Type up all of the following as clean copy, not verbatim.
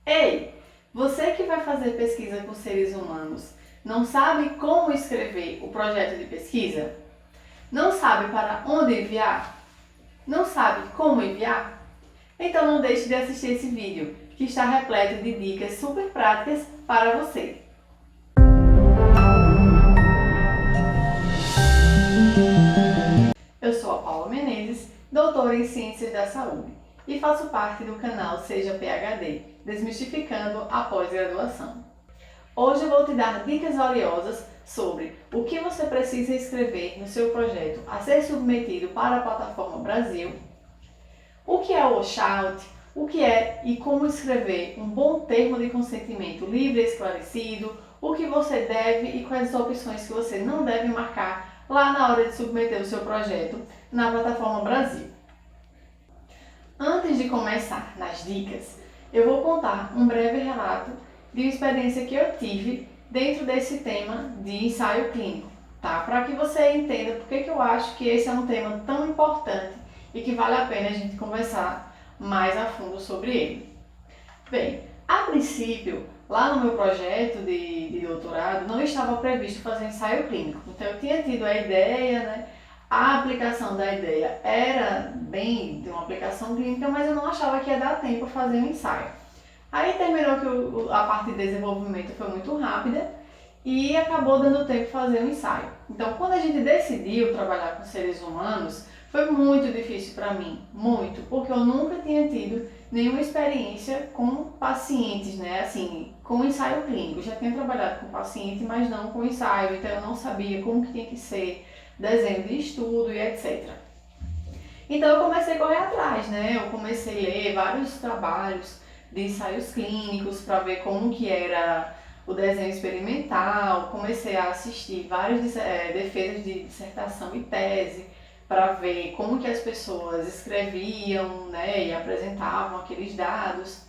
Ei, você que vai fazer pesquisa com seres humanos, não sabe como escrever o projeto de pesquisa? Não sabe para onde enviar? Não sabe como enviar? Então não deixe de assistir esse vídeo, que está repleto de dicas super práticas para você. Eu sou a Paula Menezes, doutora em Ciências da Saúde, e faço parte do canal Seja PhD, Desmistificando a Pós-Graduação. Hoje eu vou te dar dicas valiosas sobre o que você precisa escrever no seu projeto a ser submetido para a plataforma Brasil, o que é o washout, o que é e como escrever um bom termo de consentimento livre e esclarecido, o que você deve e quais as opções que você não deve marcar lá na hora de submeter o seu projeto na plataforma Brasil. Antes de começar nas dicas, eu vou contar um breve relato de uma experiência que eu tive dentro desse tema de ensaio clínico, tá? Para que você entenda por que eu acho que esse é um tema tão importante e que vale a pena a gente conversar mais a fundo sobre ele. Bem, a princípio, lá no meu projeto de doutorado, não estava previsto fazer ensaio clínico. Então eu tinha tido a ideia, né? A aplicação da ideia era bem de uma aplicação clínica, mas eu não achava que ia dar tempo para fazer um ensaio. Aí terminou que a parte de desenvolvimento foi muito rápida e acabou dando tempo de fazer um ensaio. Então, quando a gente decidiu trabalhar com seres humanos, foi muito difícil para mim, muito, porque eu nunca tinha tido nenhuma experiência com pacientes, né? Assim, com ensaio clínico. Eu já tinha trabalhado com paciente, mas não com ensaio, então eu não sabia como que tinha que ser, desenho de estudo e etc. Então eu comecei a correr atrás, né? Eu comecei a ler vários trabalhos de ensaios clínicos para ver como que era o desenho experimental, comecei a assistir várias defesas de dissertação e tese para ver como que as pessoas escreviam, né, e apresentavam aqueles dados.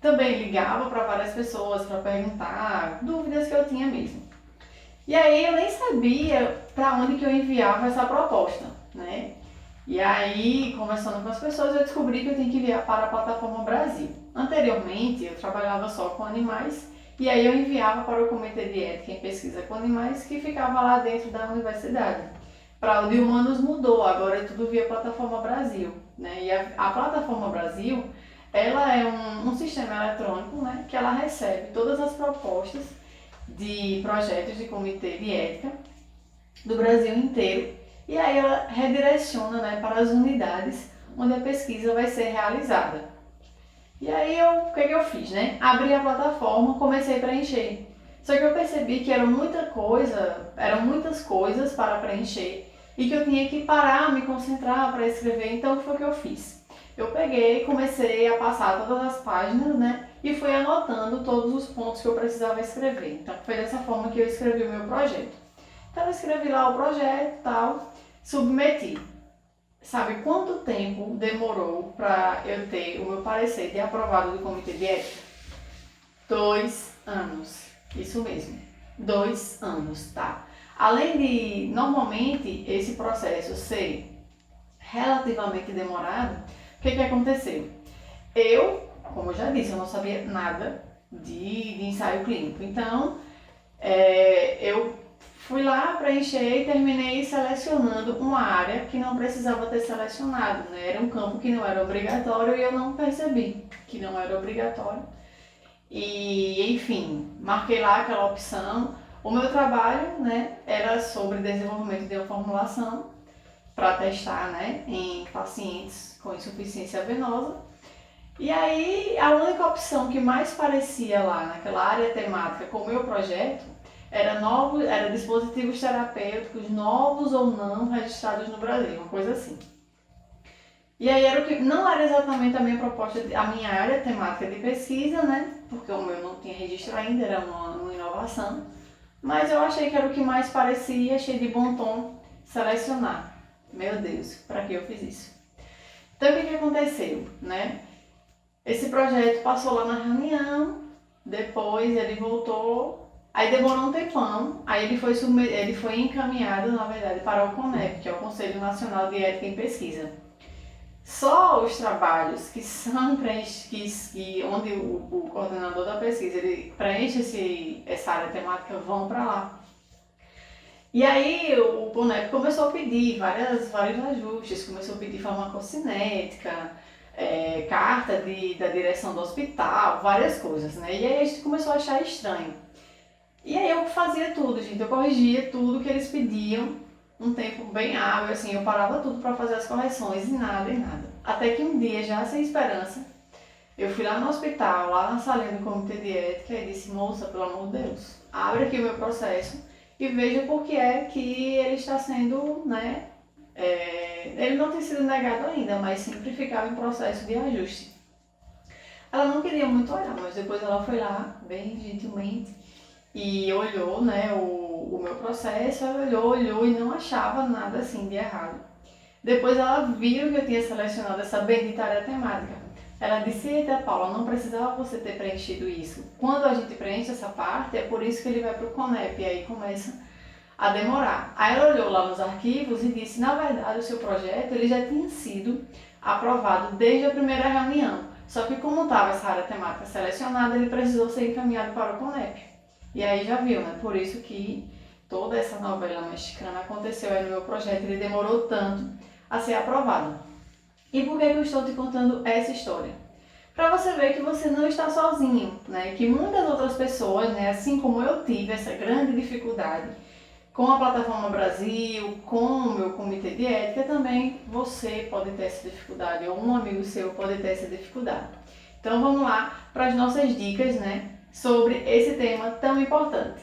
Também ligava para várias pessoas para perguntar dúvidas que eu tinha mesmo. E aí eu nem sabia para onde que eu enviava essa proposta, né? E aí, conversando com as pessoas, eu descobri que eu tenho que enviar para a plataforma Brasil. Anteriormente, eu trabalhava só com animais e aí eu enviava para o Comitê de Ética em Pesquisa com Animais, que ficava lá dentro da universidade. Para o de humanos mudou, agora é tudo via plataforma Brasil, né? E a plataforma Brasil, ela é um sistema eletrônico, né, que ela recebe todas as propostas de projetos de comitê de ética do Brasil inteiro e aí ela redireciona, né, para as unidades onde a pesquisa vai ser realizada. E aí o que eu fiz, né? Abri a plataforma, comecei a preencher. Só que eu percebi que eram muitas coisas para preencher e que eu tinha que parar, me concentrar para escrever. Então o que foi que eu fiz? Eu peguei, comecei a passar todas as páginas, né? E fui anotando todos os pontos que eu precisava escrever. Então foi dessa forma que eu escrevi o meu projeto. Então eu escrevi lá o projeto e tal, submeti. Sabe quanto tempo demorou para eu ter o meu parecer de aprovado do Comitê de Ética? 2 anos. Isso mesmo. 2 anos, tá? Além de, normalmente, esse processo ser relativamente demorado, o que aconteceu? Eu, como eu já disse, eu não sabia nada de ensaio clínico. Então, eu fui lá, preencher e terminei selecionando uma área que não precisava ter selecionado, né? Era um campo que não era obrigatório e eu não percebi que não era obrigatório. E, enfim, marquei lá aquela opção. O meu trabalho, né, era sobre desenvolvimento de uma formulação para testar, né, em pacientes com insuficiência venosa. E aí, a única opção que mais parecia lá naquela área temática com o meu projeto era dispositivos terapêuticos novos ou não registrados no Brasil, uma coisa assim. E aí era o que não era exatamente a minha proposta, a minha área temática de pesquisa, né? Porque o meu não tinha registro ainda, era uma inovação. Mas eu achei que era o que mais parecia, achei de bom tom selecionar. Meu Deus, para que eu fiz isso? Então o que aconteceu, né? Esse projeto passou lá na reunião, depois ele voltou, aí demorou um tempão, aí ele foi encaminhado, na verdade, para o CONEP, que é o Conselho Nacional de Ética em Pesquisa. Só os trabalhos que são onde o coordenador da pesquisa ele preenche essa área temática vão para lá. E aí o CONEP começou a pedir vários ajustes, começou a pedir farmacocinética, carta da direção do hospital, várias coisas, né? E aí a gente começou a achar estranho. E aí eu fazia tudo, gente, eu corrigia tudo que eles pediam, um tempo bem hábil, assim, eu parava tudo para fazer as correções e nada. Até que um dia, já sem esperança, eu fui lá no hospital, lá na salinha do comitê de ética e disse, moça, pelo amor de Deus, abre aqui o meu processo e veja por que é que ele está sendo, né, ele não tem sido negado ainda, mas sempre ficava em processo de ajuste. Ela não queria muito olhar, mas depois ela foi lá, bem gentilmente, e olhou, né, o meu processo, ela olhou e não achava nada assim de errado. Depois ela viu que eu tinha selecionado essa bendita área temática. Ela disse, eita Paula, não precisava você ter preenchido isso. Quando a gente preenche essa parte, é por isso que ele vai para o CONEP, e aí começa a demorar. Aí ela olhou lá nos arquivos e disse, na verdade o seu projeto ele já tinha sido aprovado desde a primeira reunião. Só que como estava essa área temática selecionada, ele precisou ser encaminhado para o CONEP. E aí já viu, né? Por isso que toda essa novela mexicana aconteceu aí no meu projeto, ele demorou tanto a ser aprovado. E por que eu estou te contando essa história? Para você ver que você não está sozinho, né? Que muitas outras pessoas, né, assim como eu tive essa grande dificuldade com a Plataforma Brasil, com o meu comitê de ética, também você pode ter essa dificuldade, ou um amigo seu pode ter essa dificuldade. Então vamos lá para as nossas dicas, né, sobre esse tema tão importante.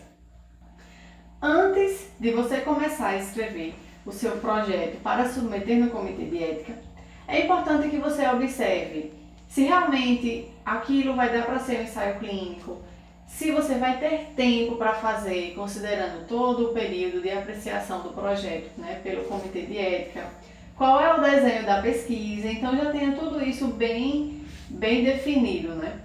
Antes de você começar a escrever o seu projeto para submeter no comitê de ética, é importante que você observe se realmente aquilo vai dar para ser um ensaio clínico, se você vai ter tempo para fazer, considerando todo o período de apreciação do projeto, né, pelo comitê de ética, qual é o desenho da pesquisa, então já tenha tudo isso bem definido, né?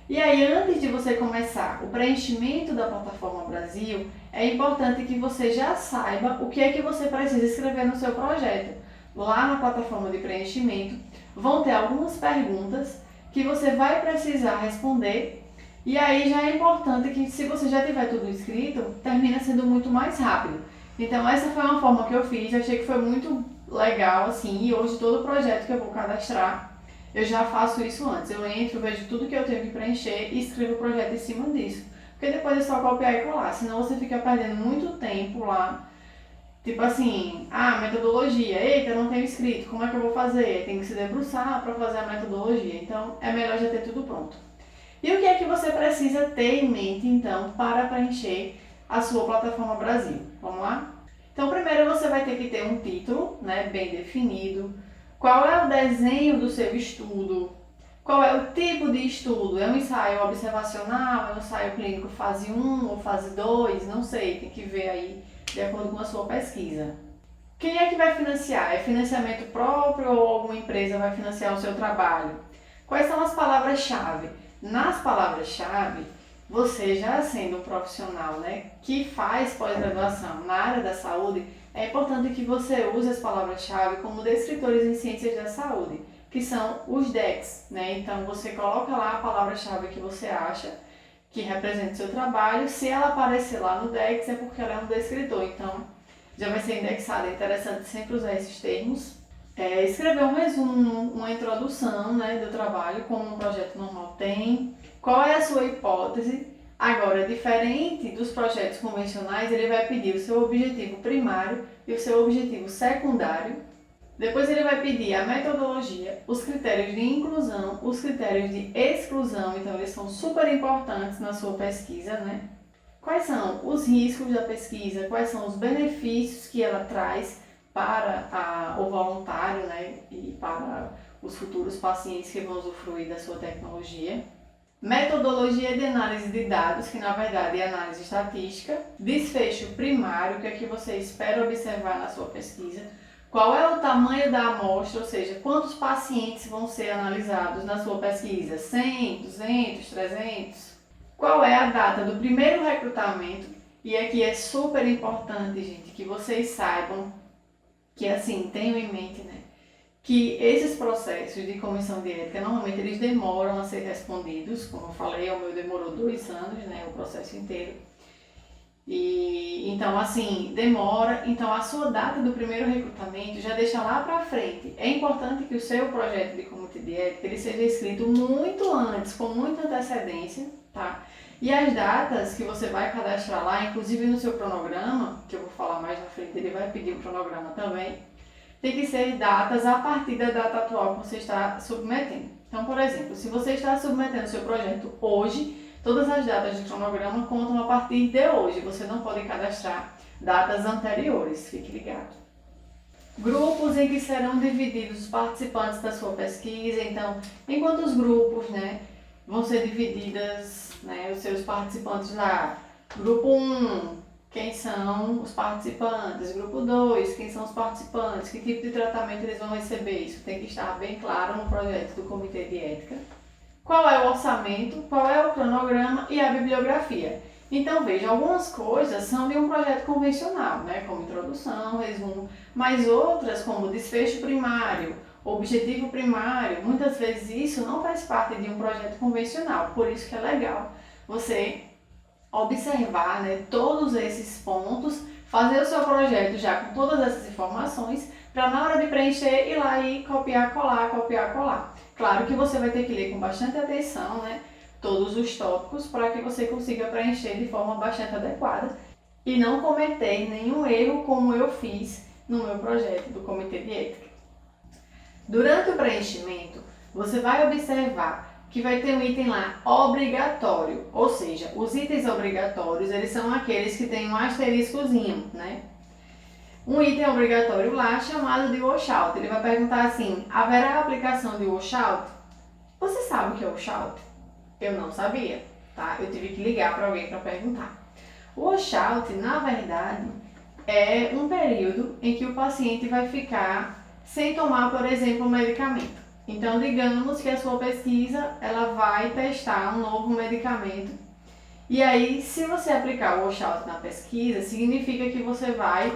E aí, antes de você começar o preenchimento da Plataforma Brasil, é importante que você já saiba o que é que você precisa escrever no seu projeto. Lá na plataforma de preenchimento, vão ter algumas perguntas que você vai precisar responder. E aí já é importante que, se você já tiver tudo escrito, termina sendo muito mais rápido. Então essa foi uma forma que eu fiz, eu achei que foi muito legal, assim, e hoje todo projeto que eu vou cadastrar, eu já faço isso antes. Eu entro, vejo tudo que eu tenho que preencher e escrevo o projeto em cima disso. Porque depois é só copiar e colar, senão você fica perdendo muito tempo lá. Tipo assim, metodologia, eita, não tenho escrito, como é que eu vou fazer? Tem que se debruçar para fazer a metodologia, então é melhor já ter tudo pronto. E o que é que você precisa ter em mente, então, para preencher a sua Plataforma Brasil? Vamos lá? Então, primeiro você vai ter que ter um título, né, bem definido. Qual é o desenho do seu estudo? Qual é o tipo de estudo? É um ensaio observacional? É um ensaio clínico fase 1 ou fase 2? Não sei, tem que ver aí de acordo com a sua pesquisa. Quem é que vai financiar? É financiamento próprio ou alguma empresa vai financiar o seu trabalho? Quais são as palavras-chave? Nas palavras-chave, você já sendo um profissional, né, que faz pós-graduação na área da saúde, é importante que você use as palavras-chave como descritores em ciências da saúde, que são os DECs, né? Então você coloca lá a palavra-chave que você acha que representa o seu trabalho. Se ela aparecer lá no DEX, é porque ela é um descritor, então já vai ser indexada. É interessante sempre usar esses termos. Escrever um resumo, uma introdução, né, do trabalho, como um projeto normal tem. Qual é a sua hipótese? Agora, diferente dos projetos convencionais, ele vai pedir o seu objetivo primário e o seu objetivo secundário. Depois ele vai pedir a metodologia, os critérios de inclusão, os critérios de exclusão, então eles são super importantes na sua pesquisa, né? Quais são os riscos da pesquisa, quais são os benefícios que ela traz para o voluntário, né? E para os futuros pacientes que vão usufruir da sua tecnologia. Metodologia de análise de dados, que na verdade é análise estatística. Desfecho primário, que é que você espera observar na sua pesquisa. Qual é o tamanho da amostra, ou seja, quantos pacientes vão ser analisados na sua pesquisa? 100, 200, 300? Qual é a data do primeiro recrutamento? E aqui é super importante, gente, que vocês saibam, que assim, tenham em mente, né, que esses processos de comissão de ética, normalmente eles demoram a ser respondidos, como eu falei, o meu demorou 2 anos, né, o processo inteiro. E então, assim, demora. Então, a sua data do primeiro recrutamento já deixa lá para frente. É importante que o seu projeto de comitê de ética ele seja escrito muito antes, com muita antecedência, tá? E as datas que você vai cadastrar lá, inclusive no seu cronograma, que eu vou falar mais na frente, ele vai pedir o cronograma também, tem que ser datas a partir da data atual que você está submetendo. Então, por exemplo, se você está submetendo o seu projeto hoje, todas as datas de cronograma contam a partir de hoje. Você não pode cadastrar datas anteriores, fique ligado. Grupos em que serão divididos os participantes da sua pesquisa. Então, em quantos grupos, né, vão ser divididas, né, os seus participantes lá? Grupo 1, quem são os participantes? Grupo 2, quem são os participantes? Que tipo de tratamento eles vão receber? Isso tem que estar bem claro no projeto do Comitê de Ética. Qual é o orçamento, qual é o cronograma e a bibliografia. Então, veja, algumas coisas são de um projeto convencional, né, como introdução, resumo, mas outras, como desfecho primário, objetivo primário, muitas vezes isso não faz parte de um projeto convencional, por isso que é legal você observar, né, todos esses pontos, fazer o seu projeto já com todas essas informações, para na hora de preencher ir lá e copiar, colar. Claro que você vai ter que ler com bastante atenção, né, todos os tópicos para que você consiga preencher de forma bastante adequada e não cometer nenhum erro como eu fiz no meu projeto do Comitê de Ética. Durante o preenchimento, você vai observar que vai ter um item lá obrigatório, ou seja, os itens obrigatórios eles são aqueles que têm um asteriscozinho, né? Um item obrigatório lá chamado de washout. Ele vai perguntar assim: haverá aplicação de washout? Você sabe o que é washout? Eu não sabia, tá? Eu tive que ligar para alguém para perguntar. O washout, na verdade, é um período em que o paciente vai ficar sem tomar, por exemplo, um medicamento. Então, digamos que a sua pesquisa ela vai testar um novo medicamento. E aí, se você aplicar o washout na pesquisa, significa que você vai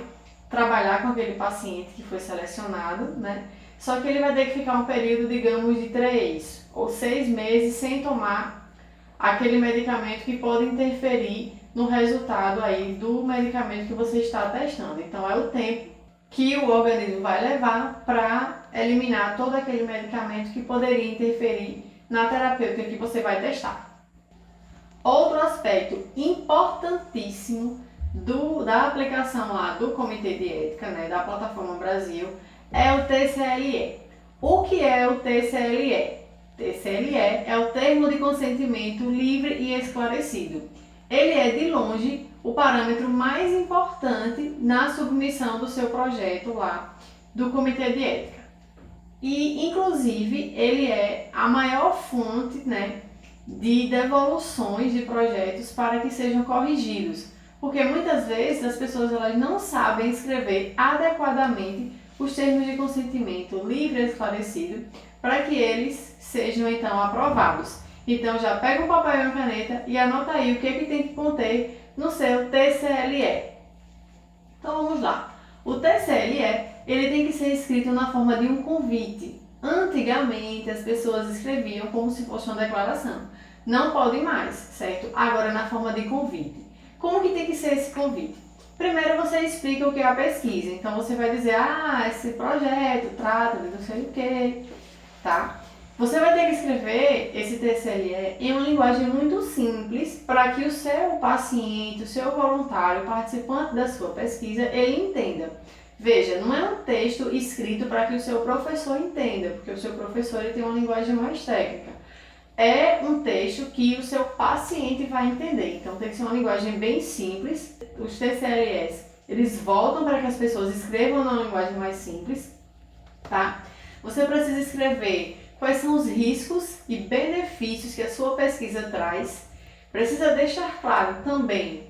trabalhar com aquele paciente que foi selecionado, né? Só que ele vai ter que ficar um período, digamos, de 3 ou 6 meses sem tomar aquele medicamento que pode interferir no resultado aí do medicamento que você está testando. Então, é o tempo que o organismo vai levar para eliminar todo aquele medicamento que poderia interferir na terapêutica que você vai testar. Outro aspecto importantíssimo da aplicação lá do Comitê de Ética, né, da Plataforma Brasil, é o TCLE. O que é o TCLE? TCLE é o Termo de Consentimento Livre e Esclarecido. Ele é, de longe, o parâmetro mais importante na submissão do seu projeto lá do Comitê de Ética. E, inclusive, ele é a maior fonte, né, de devoluções de projetos para que sejam corrigidos. Porque muitas vezes as pessoas elas não sabem escrever adequadamente os termos de consentimento livre e esclarecido para que eles sejam então aprovados. Então já pega um papel e uma caneta e anota aí o que tem que conter no seu TCLE. Então vamos lá. O TCLE ele tem que ser escrito na forma de um convite. Antigamente as pessoas escreviam como se fosse uma declaração. Não pode mais, certo? Agora na forma de convite. Como que tem que ser esse convite? Primeiro você explica o que é a pesquisa. Então você vai dizer, esse projeto trata de não sei o que, tá? Você vai ter que escrever esse TCLE em uma linguagem muito simples para que o seu paciente, o seu voluntário, o participante da sua pesquisa, ele entenda. Veja, não é um texto escrito para que o seu professor entenda, porque o seu professor ele tem uma linguagem mais técnica. É um texto que o seu paciente vai entender. Então tem que ser uma linguagem bem simples. Os TCLEs, eles voltam para que as pessoas escrevam numa linguagem mais simples, tá? Você precisa escrever quais são os riscos e benefícios que a sua pesquisa traz. Precisa deixar claro também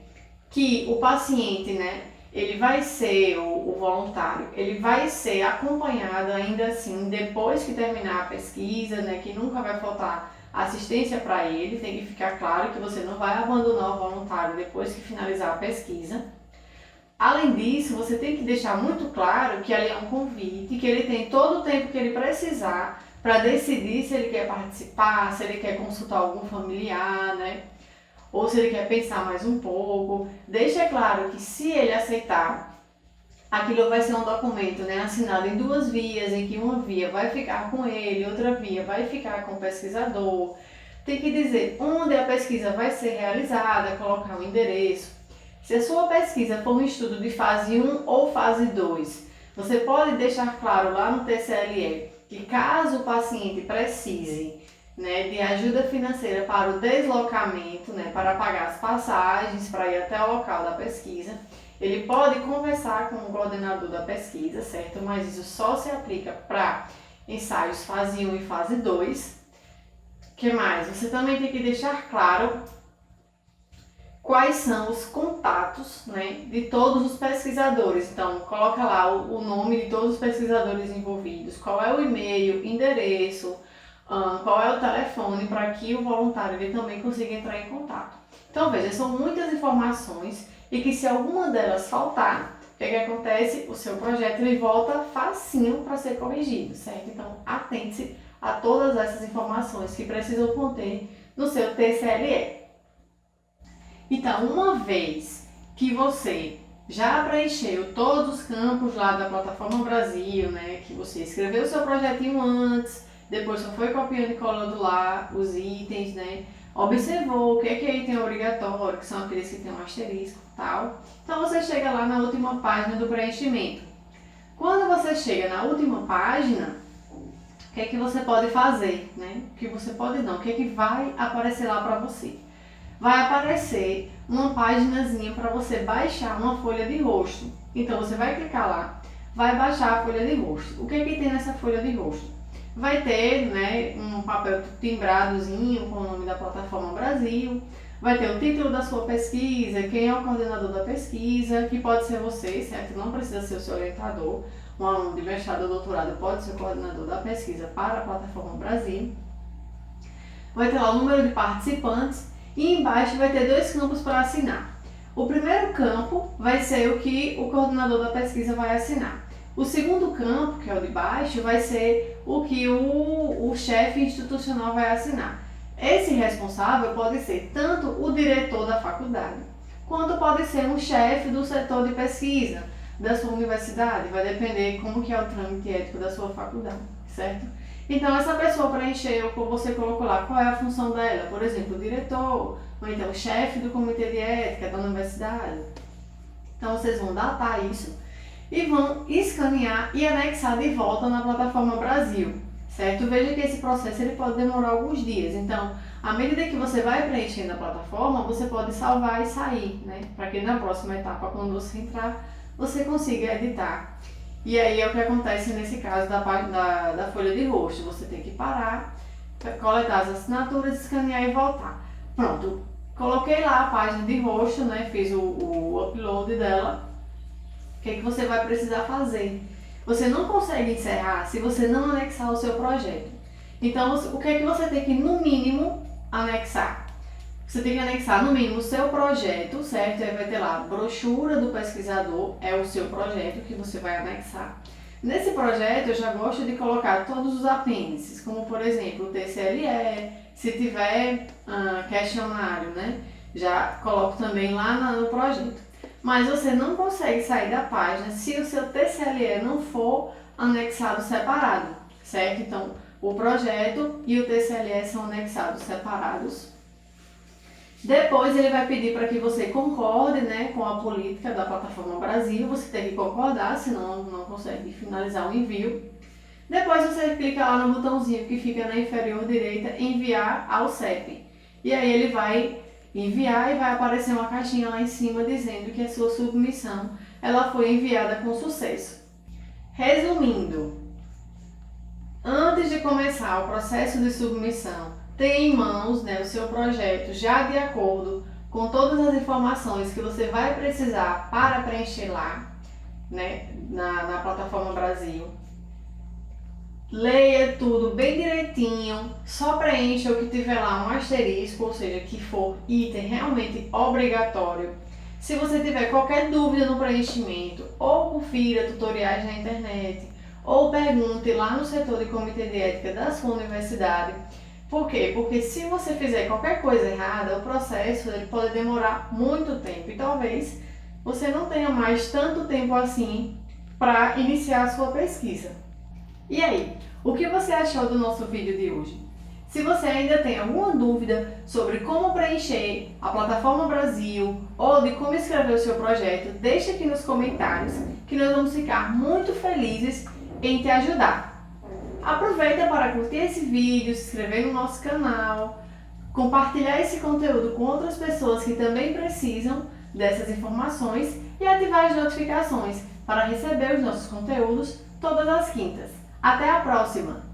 que o paciente, né, ele vai ser, o voluntário, ele vai ser acompanhado ainda assim depois que terminar a pesquisa, né, que nunca vai faltar assistência para ele. Tem que ficar claro que você não vai abandonar o voluntário depois que finalizar a pesquisa. Além disso, você tem que deixar muito claro que ali é um convite, que ele tem todo o tempo que ele precisar para decidir se ele quer participar, se ele quer consultar algum familiar, né? Ou se ele quer pensar mais um pouco. Deixa claro que se ele aceitar, aquilo vai ser um documento, né, assinado em duas vias, em que uma via vai ficar com ele, outra via vai ficar com o pesquisador. Tem que dizer onde a pesquisa vai ser realizada, colocar o endereço. Se a sua pesquisa for um estudo de fase 1 ou fase 2, você pode deixar claro lá no TCLE que caso o paciente precise, né, de ajuda financeira para o deslocamento, né, para pagar as passagens, para ir até o local da pesquisa, ele pode conversar com o coordenador da pesquisa, certo? Mas isso só se aplica para ensaios fase 1 e fase 2. O que mais? Você também tem que deixar claro quais são os contatos, né, de todos os pesquisadores. Então, coloca lá o nome de todos os pesquisadores envolvidos, qual é o e-mail, endereço, qual é o telefone, para que o voluntário ele também consiga entrar em contato. Então, veja, são muitas informações e que se alguma delas faltar, o que acontece? O seu projeto ele volta facinho para ser corrigido, certo? Então, atente-se a todas essas informações que precisam conter no seu TCLE. Então, uma vez que você já preencheu todos os campos lá da Plataforma Brasil, né, que você escreveu o seu projetinho antes, depois só foi copiando e colando lá os itens, né, observou o que aí tem obrigatório, que são aqueles que tem um asterisco e tal. Então, você chega lá na última página do preenchimento. Quando você chega na última página, o que você pode fazer, né? O que você pode não, o que vai aparecer lá para você? Vai aparecer uma paginazinha para você baixar uma folha de rosto. Então, você vai clicar lá, vai baixar a folha de rosto. O que tem nessa folha de rosto? Vai ter, né, um papel timbradozinho com o nome da Plataforma Brasil, vai ter o título da sua pesquisa, quem é o coordenador da pesquisa, que pode ser você, certo? Não precisa ser o seu orientador. Um aluno de mestrado ou doutorado pode ser o coordenador da pesquisa para a Plataforma Brasil. Vai ter lá o número de participantes e embaixo vai ter dois campos para assinar. O primeiro campo vai ser o que o coordenador da pesquisa vai assinar. O segundo campo, que é o de baixo, vai ser o que o chefe institucional vai assinar. Esse responsável pode ser tanto o diretor da faculdade, quanto pode ser um chefe do setor de pesquisa da sua universidade. Vai depender como que é o trâmite ético da sua faculdade, certo? Então, essa pessoa preencheu, você colocou lá qual é a função dela, por exemplo, o diretor, ou então o chefe do comitê de ética da universidade. Então, vocês vão datar isso e vão escanear e anexar de volta na Plataforma Brasil, certo? Veja que esse processo ele pode demorar alguns dias. Então, à medida que você vai preenchendo a plataforma, você pode salvar e sair, né? Para que na próxima etapa, quando você entrar, você consiga editar. E aí é o que acontece nesse caso da folha de rosto. Você tem que parar, coletar as assinaturas, escanear e voltar. Pronto, coloquei lá a página de rosto, né? Fiz o upload dela. O que você vai precisar fazer? Você não consegue encerrar se você não anexar o seu projeto. Então, o que você tem que, no mínimo, anexar? Você tem que anexar, no mínimo, o seu projeto, certo? Aí vai ter lá, brochura do pesquisador, é o seu projeto que você vai anexar. Nesse projeto, eu já gosto de colocar todos os apêndices, como, por exemplo, o TCLE, se tiver questionário, né? Já coloco também lá no projeto. Mas você não consegue sair da página se o seu TCLE não for anexado separado, certo? Então, o projeto e o TCLE são anexados separados. Depois ele vai pedir para que você concorde, né, com a política da Plataforma Brasil. Você tem que concordar, senão não consegue finalizar o envio. Depois você clica lá no botãozinho que fica na inferior direita, enviar ao CEP. E aí ele vai enviar e vai aparecer uma caixinha lá em cima dizendo que a sua submissão ela foi enviada com sucesso. Resumindo, antes de começar o processo de submissão, tenha em mãos, né, o seu projeto já de acordo com todas as informações que você vai precisar para preencher lá, né, na Plataforma Brasil. Leia tudo bem direitinho, só preencha o que tiver lá um asterisco, ou seja, que for item realmente obrigatório. Se você tiver qualquer dúvida no preenchimento, ou confira tutoriais na internet, ou pergunte lá no setor de comitê de ética da sua universidade. Por quê? Porque se você fizer qualquer coisa errada, o processo ele pode demorar muito tempo e talvez você não tenha mais tanto tempo assim para iniciar a sua pesquisa. E aí, o que você achou do nosso vídeo de hoje? Se você ainda tem alguma dúvida sobre como preencher a Plataforma Brasil ou de como escrever o seu projeto, deixe aqui nos comentários que nós vamos ficar muito felizes em te ajudar. Aproveita para curtir esse vídeo, se inscrever no nosso canal, compartilhar esse conteúdo com outras pessoas que também precisam dessas informações e ativar as notificações para receber os nossos conteúdos todas as quintas. Até a próxima!